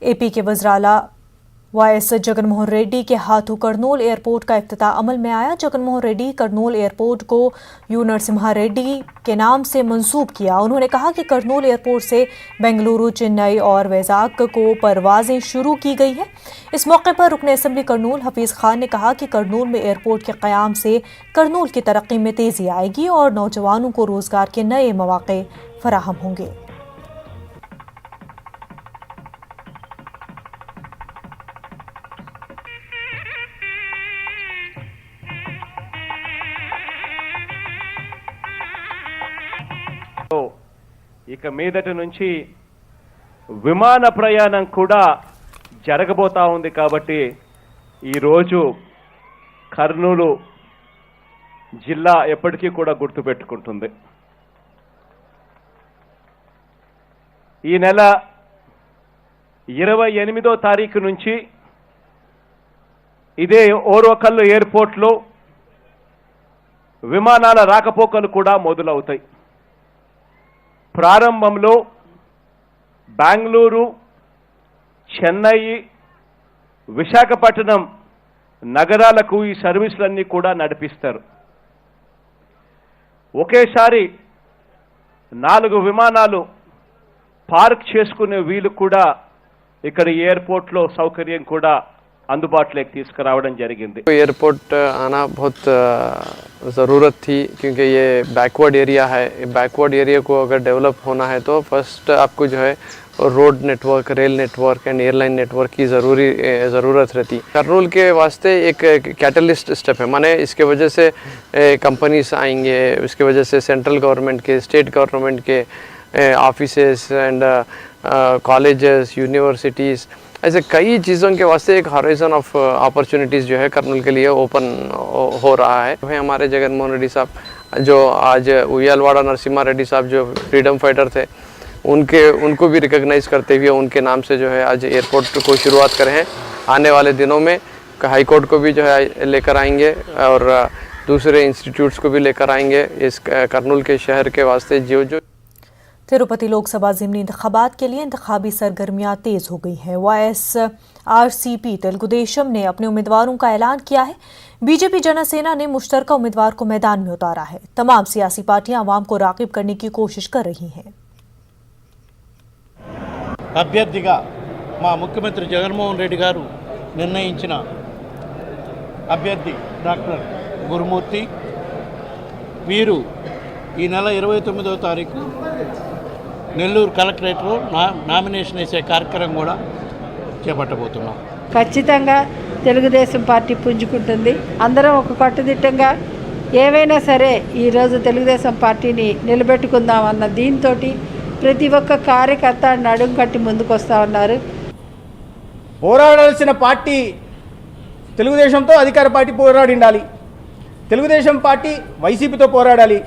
AP के वज़ीर YS Jagan Mohan Reddy के हाथों करनूल एयरपोर्ट का इफ्तिताह अमल में आया। जगन मोहन रेड्डी करनूल एयरपोर्ट को यू नरसिम्हा रेड्डी के नाम से मंसूब किया। उन्होंने कहा कि करनूल एयरपोर्ट से बेंगलुरु, चेन्नई और वैजाग को परवाजें शुरू की गई हैं। इस मौके पर रुकन असम्बली करनूल हफीज़ खान ने कहा कि करनूल में एयरपोर्ट के क़याम से करनूल की तरक्की में तेज़ी आएगी और नौजवानों को रोज़गार के नए मौक़े फराहम होंगे। ఇక మీదటి నుంచి విమాన ప్రయాణం కూడా జరగబోతా ఉంది కాబట్టి ఈ రోజు కర్నూలు జిల్లా ఎప్పటికీ కూడా గుర్తుపెట్టుకుంటుంది। ఈ నెల 28వ తారీఖు నుంచి ఇదే ఓర్వకల్లు ఎయిర్పోర్ట్ లో విమానాల రాకపోకలు కూడా మొదలవుతాయి। ప్రారంభంలో బెంగళూరు, చెన్నై, విశాఖపట్నం నగరాలకు ఈ సర్వీసులన్నీ కూడా నడిపిస్తారు। ఒకేసారి 4 విమానాలు పార్క్ చేసుకునే వీలు కూడా ఇక్కడ ఎయిర్పోర్ట్ లో సౌకర్యం కూడా అందుబాటులోకి తీసుకురావడం జరిగింది। एयरपोर्ट आना बहुत ज़रूरत थी क्योंकि ये बैकवर्ड एरिया है। बैकवर्ड एरिया को अगर डेवलप होना है तो फर्स्ट आपको जो है road network, rail network and airline network की ज़रूरत रहती। करनूल के वास्ते एक कैटलिस्ट स्टेप है, माने इसके वजह से कंपनीज आएंगे, इसके वजह से सेंट्रल गवर्नमेंट के, स्टेट गवर्नमेंट के ऑफिसेस एंड कॉलेजेस, यूनिवर्सिटीज़, ऐसे कई चीज़ों के वास्ते एक हॉराइजन ऑफ अपॉर्चुनिटीज़ जो है करनूल के लिए ओपन हो रहा है। हमारे जगन मोहन रेड्डी साहब जो आज उयालवाड़ा नरसिम्हा रेड्डी साहब जो फ्रीडम फाइटर थे उनको भी रिकॉग्नाइज़ करते हुए उनके नाम से जो है आज एयरपोर्ट को शुरुआत करें हैं। आने वाले दिनों में हाई कोर्ट को भी जो है लेकर आएंगे और दूसरे इंस्टीट्यूट्स को भी लेकर आएंगे। इस करनूल के शहर के वास्ते जो तिरुपति लोकसभा ज़िमनी इंतखाबात के लिए इंतखाबी सरगर्मियां तेज़ हो गई हैं। YSRCP तेलुगु देशम ने अपने उम्मीदवारों का ऐलान किया है। बीजेपी जनसेना ने मुश्तरका उम्मीदवार को मैदान में उतारा है। तमाम सियासी पार्टियां आवाम को राग़िब करने की कोशिश कर रही हैं। అభ్యర్థిగా మా ముఖ్యమంత్రి జగన్మోహన్ రెడ్డి గారు నిర్ణయించిన అభ్యర్థి డాక్టర్ గురుమూర్తి వీరు ఈ నెల 29వ తారీఖు నెల్లూరు కలెక్టరేట్లో నామినేషన్ వేసే కార్యక్రమం కూడా చేపట్టబోతున్నాం। ఖచ్చితంగా తెలుగుదేశం పార్టీ పుంజుకుంటుంది। అందరం ఒక కట్టుదిట్టంగా ఏవైనా సరే ఈరోజు తెలుగుదేశం పార్టీని నిలబెట్టుకుందాం అన్న దీంతో ప్రతి ఒక్క కార్యకర్త నడుం కట్టి ముందుకు వస్తూ ఉన్నారు। పోరాడాల్సిన పార్టీ తెలుగుదేశంతో అధికార పార్టీ పోరాడి ఉండాలి, తెలుగుదేశం పార్టీ వైసీపీతో పోరాడాలి।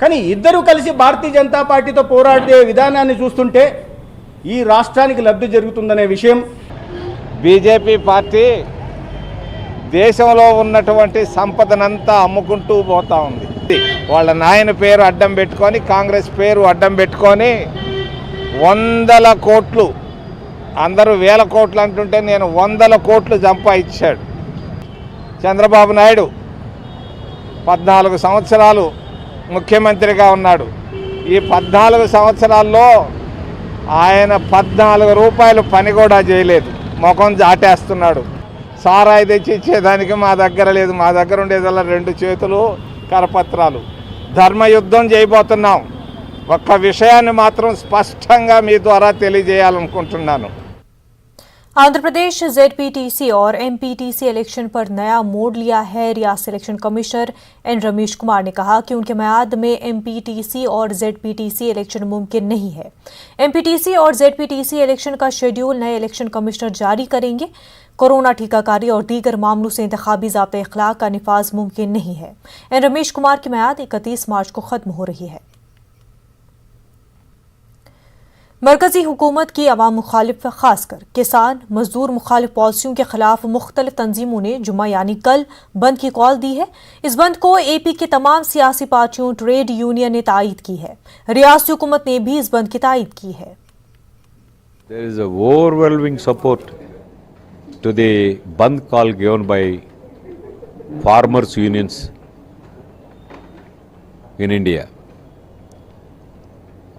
కానీ ఇద్దరు కలిసి భారతీయ జనతా పార్టీతో పోరాడే విధానాన్ని చూస్తుంటే ఈ రాష్ట్రానికి లబ్ధి జరుగుతుందనే విషయం బీజేపీ పార్టీ దేశంలో ఉన్నటువంటి సంపదనంతా అమ్ముకుంటూ పోతా ఉంది। వాళ్ళ నాయన పేరు అడ్డం పెట్టుకొని, కాంగ్రెస్ పేరు అడ్డం పెట్టుకొని 100 కోట్లు, అందరూ 1000 కోట్లు అంటుంటే నేను 100 కోట్లు సంపాదించాడు చంద్రబాబు నాయుడు। 14 సంవత్సరాలు ముఖ్యమంత్రిగా ఉన్నాడు। ఈ 14 సంవత్సరాల్లో ఆయన 14 రూపాయలు పని కూడా చేయలేదు, ముఖం జాటేస్తున్నాడు। సారాయి తెచ్చి ఇచ్చేదానికి మా దగ్గర లేదు, మా దగ్గర ఉండేదల్లా 2 చేతులు కరపత్రాలు। ధర్మయుద్ధం చేయబోతున్నాం। ఒక్క విషయాన్ని మాత్రం స్పష్టంగా మీ ద్వారా తెలియజేయాలనుకుంటున్నాను। आंध्र प्रदेश ZPTC और MPTC इलेक्शन पर नया मोड़ लिया है। रियासत election commissioner N Ramesh Kumar ने कहा कि उनके म्याद में MPTC और ZPTC इलेक्शन मुमकिन नहीं है। MPTC और ZPTC इलेक्शन का शेड्यूल नए इलेक्शन कमिश्नर जारी करेंगे। कोरोना टीकाकारी और दीगर मामलों से इंतखाबी ज़ाब्ते इखलाक का निफाज मुमकिन नहीं है। N रमेश कुमार की म्याद 31 मार्च को ख़त्म हो रही है। मरकजी हुकूमत की अवाम मुखालिफ खासकर किसान मजदूर मुखालिफ पॉलिसियों के खिलाफ मुख्तलिफ तंजीमों ने जुम्मा यानी कल बंद की कॉल दी है। इस बंद को AP की तमाम सियासी पार्टियों, ट्रेड यूनियन ने तायद की है। रियासती हुकूमत ने भी इस बंद की तायद की है। There is a overwhelming support to the Bandh call given by farmers' unions in India.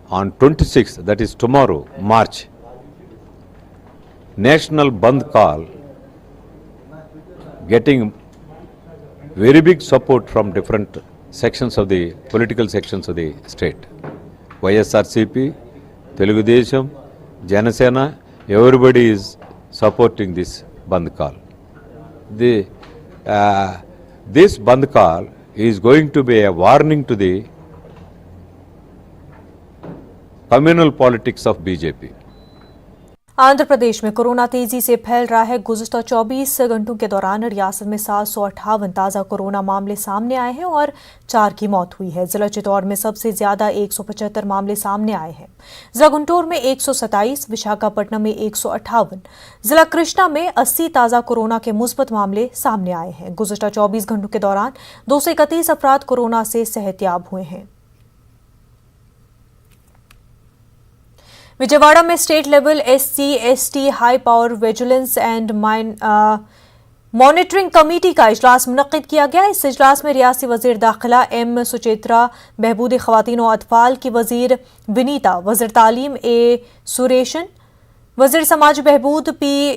On 26th, that is tomorrow, March, National Bandh call getting very big support from different sections of the political sections of the state. YSRCP, Telugu Desam, Janasena, everybody is supporting this Bandh call. This Bandh call is going to be a warning to the communal politics of BJP. Andhra Pradesh में corona तेजी से फैल रहा है। गुज़िश्ता 24 घंटों के दौरान रियासत में 758 ताज़ा कोरोना मामले सामने आए हैं और 4 की मौत हुई है। जिला चित्तौड़ में सबसे ज्यादा 175 मामले सामने आए हैं। जिला गुंटूर में 127, विशाखापट्टनम में 158, जिला कृष्णा में 80 ताज़ा कोरोना के मुस्बत मामले सामने आए हैं। गुज़िश्ता 24 घंटों के दौरान 231 अफराद कोरोना से सेहतयाब हुए हैं। विजयवाड़ा में state level SC/ST high power vigilance and monitoring committee का इजलास मुनक्किद किया गया। इस इजलास में रियासती वजीर दाखिला M सुचेत्रा, बहबूद ख़वातीन और अतफाल की वजीर विनीता, वजीर तालीम A सुरेशन, वजीर समाज बहबूद P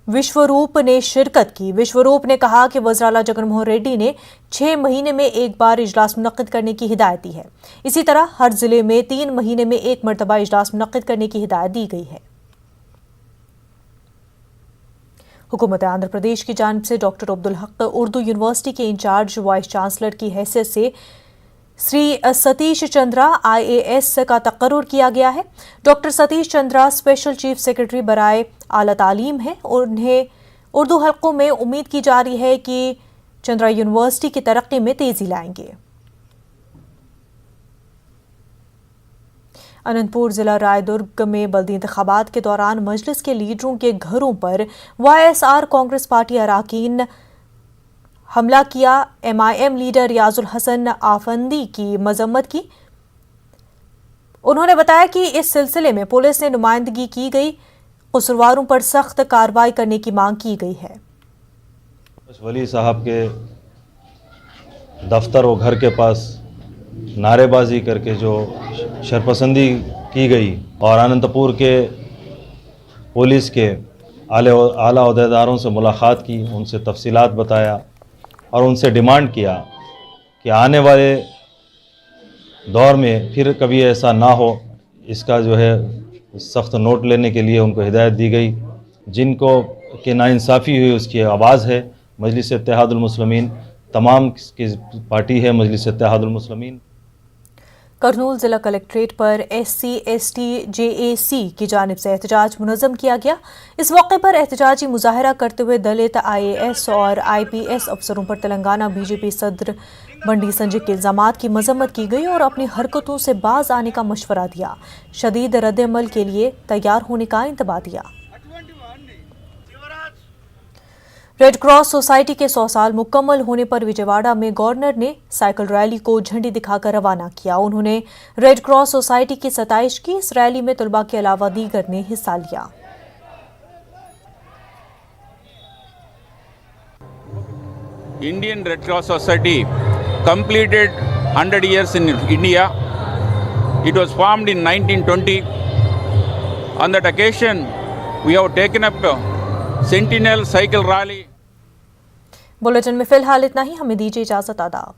विश्वरूप ने शिरकत की। विश्वरूप ने कहा कि वज़ीर आला जगन मोहन रेड्डी ने 6 महीने में एक बार इजलास मुनक्किद करने की हिदायत दी है। इसी तरह हर जिले में 3 महीने में एक मरतबा इजलास मुनक्किद करने की हिदायत दी गई है। हुकूमत आंध्र प्रदेश की जानिब से डॉक्टर अब्दुल हक उर्दू यूनिवर्सिटी के इंचार्ज वाइस चांसलर की हैसियत से श्री सतीश चंद्रा IAS का तकर्रुर किया गया है। Doctor Satish Chandra special chief secretary बराए आला तालीम हैं। उन्हें उर्दू हलकों में उम्मीद की जा रही है कि चंद्रा यूनिवर्सिटी की तरक्की में तेजी लाएंगे। अनंतपुर जिला रायदुर्ग में बल्दी इंतखाबात के दौरान मजलिस के लीडरों के घरों पर YSR कांग्रेस पार्टी अराकीन हमला किया। MIM लीडर रियाजुल हसन आफंदी की मजम्मत की। उन्होंने बताया कि इस सिलसिले में पुलिस ने नुमाइंदगी की गई, कसूरवारों पर सख्त कार्रवाई करने की मांग की गई है। वली साहब के दफ्तर और घर के पास नारेबाजी करके जो शरपसंदी की गई और अनंतपुर के पुलिस के आला ओहदेदारों से मुलाकात की, उनसे तफसीलात बताया और उनसे डिमांड किया कि आने वाले दौर में फिर कभी ऐसा ना हो, इसका जो है सख्त नोट लेने के लिए उनको हिदायत दी गई। जिनको कि नाइंसाफ़ी हुई उसकी आवाज़ है मजलिस इत्तेहादुल मुस्लिमीन, तमाम की पार्टी है मजलिस इत्तेहादुल मुस्लिमीन। करनूल जिला कलेक्ट्रेट पर SC/ST JAC की जानिब से एहतजाज मुनज़्ज़म किया गया। इस मौके पर एहतजाजी मुजाहरा करते हुए दलित IAS और IPS अफसरों पर तेलंगाना BJP सदर बंडी संजय के इल्ज़ामात की मजम्मत की गई और अपनी हरकतों से बाज आने का मशवरा दिया। शदीद रद्द-ए-अमल के लिए तैयार होने का इंतबाह दिया। रेड क्रॉस सोसाइटी के 100 साल मुकम्मल होने पर विजयवाड़ा में गवर्नर ने साइकिल रैली को झंडी दिखाकर रवाना किया। उन्होंने रेड क्रॉस सोसाइटी की सताइश की। इस रैली में तलबा के अलावा दीगर ने हिस्सा लिया। Indian Red Cross Society completed 100 years in India. It was formed in 1920. On that occasion, we have taken up Sentinel Cycle Rally. Bulletin में फिलहाल इतना ही। हमें दीजिए इजाजत। आदाब।